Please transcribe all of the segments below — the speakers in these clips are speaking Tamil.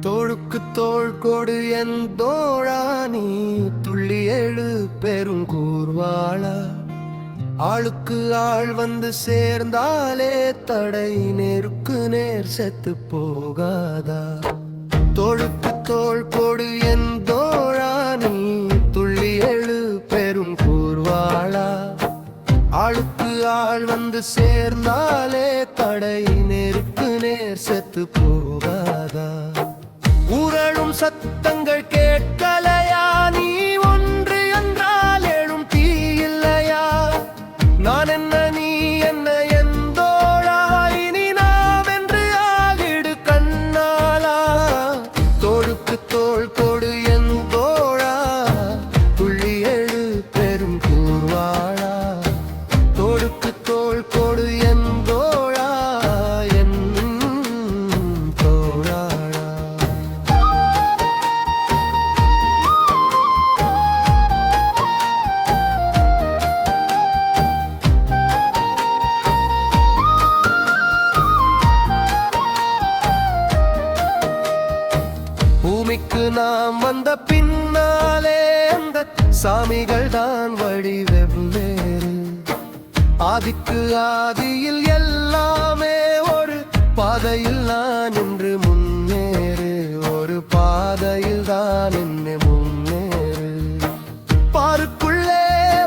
தோளுக்கு தோள் கொடு என் தோழா நீ துள்ளி எழு பெரும் கூர்வாளா. ஆளுக்கு ஆள் வந்து சேர்ந்தாலே தடை நேருக்கு நேர் செத்து போகாதா. தோளுக்கு தோள் கொடு என் தோழா நீ துள்ளி எழு பெரும் கூர்வாளா. ஆளுக்கு ஆள் வந்து சேர்ந்தாலே தடை நேருக்கு நேர் செத்து போகாதா. ஊரழும் சத்தங்கள் கேட்கலையா, நீ ஒன்று என்றால் எழும் தீ இல்லையா. நான் என்ன நீ என்ன எந்தோழா, இனி நாம் என்று ஆகிடு கண்ணாலா. தோளுக்கு தோள் கொடு என் தோழா துள்ளி எழு பெரும் கூர்வாளா. தோளுக்கு தோள் கொடு என் தோழா என் தோழாளா. பூமிக்கு நாம் வந்த பின்னாலே அந்த சாமிகள் தான் வழி வெவ்வேறு. ஆதிக்கு ஆதியில் எல்லாமே ஒரு பாதையில் நான் என்று முன்னேறு. ஒரு பாதையில் தான் என்ன முன்னேறு. பாருக்குள்ளே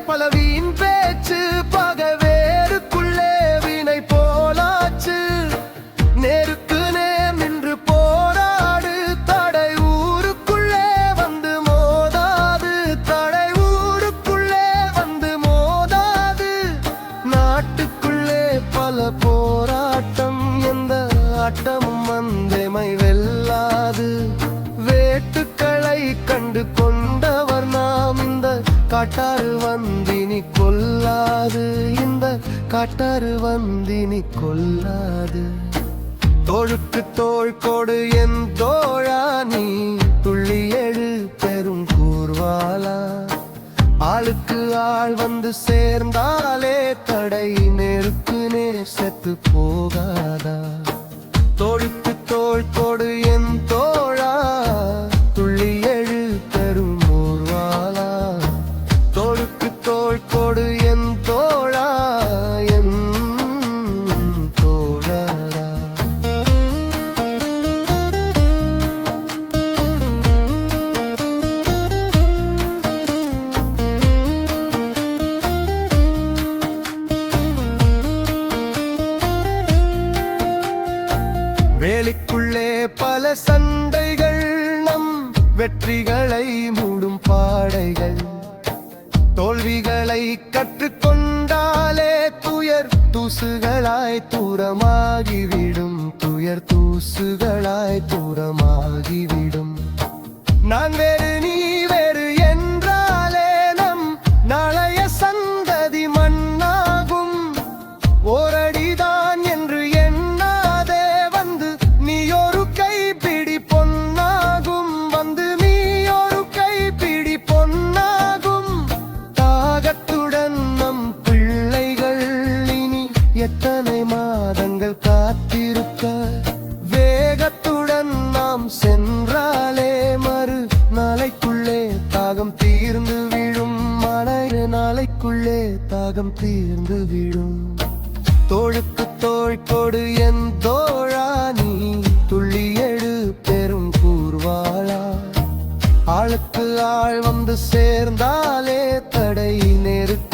பலவீன் பேச்சு பகவேருக்குள்ளே வினை போலாச்சு. நேருக்கு நேர் நின்று போராடு, தடை ஊருக்குள்ளே வந்து மோதாது. தடை ஊருக்குள்ளே வந்து மோதாது. நாட்டுக்குள்ளே பல போராட்டம், எந்த ஆட்டமும் வந்தமை வெல்லாது. வேட்டுக்களை கண்டு கொண்டவர் நாம், இந்த காட்டாறு வந்தினி கொல்லாது. இந்த காட்டாறு வந்தினி கொல்லாது. தோளுக்கு தோள் கொடு என் தோழா நீ துள்ளி எழு பெரும் கூர்வாளா. ஆளுக்கு ஆள் வந்து சேர்ந்தாலே தடை நேருக்கு நேர் செத்து போகாதா. தோளுக்கு தோள் கொடு என் தோழா துள்ளி எழு பெரும் கூர்வாளா. தோளுக்கு தோள் கொடு என் தோழா என் தோழாளா. வேலிக்குள்ளே பல சண்டைகள், நம் வெற்றிகளை மூடும் பாடைகள். தோல்விகளை கற்றுக்கொண்டாலே துயர் தூசுகளாய் தூரமாகிவிடும். துயர் தூசுகளாய் தூரமாகிவிடும். நான் வேறு நீ வேறு என்றாலே நம் நாளைய சந்ததி மண்ணாகும். ஓரடிதான் என்று எண்ணாதே, வந்து நீ ஒரு கைப்பிடி பொன்னாகும். வந்து நீ ஒரு கைப்பிடி பொன்னாகும். தாகத்துடன் நம் பிள்ளைகள் இனி எத்தனை மாதங்கள் காத்திருக்க. வேகத்துடன் நாம் சென்றாலே மறு நாளைக்குள்ளே தாகம் தீர்ந்து விடும். மழை நாளைக்குள்ளே தாகம் தீர்ந்து விடும். தோளுக்கு தோள் கொடு என் தோழா நீ துள்ளி எழு பெரும் கூர்வாளா. ஆளுக்கு ஆள் வந்து சேர்ந்தாலே தடை நேருக்கு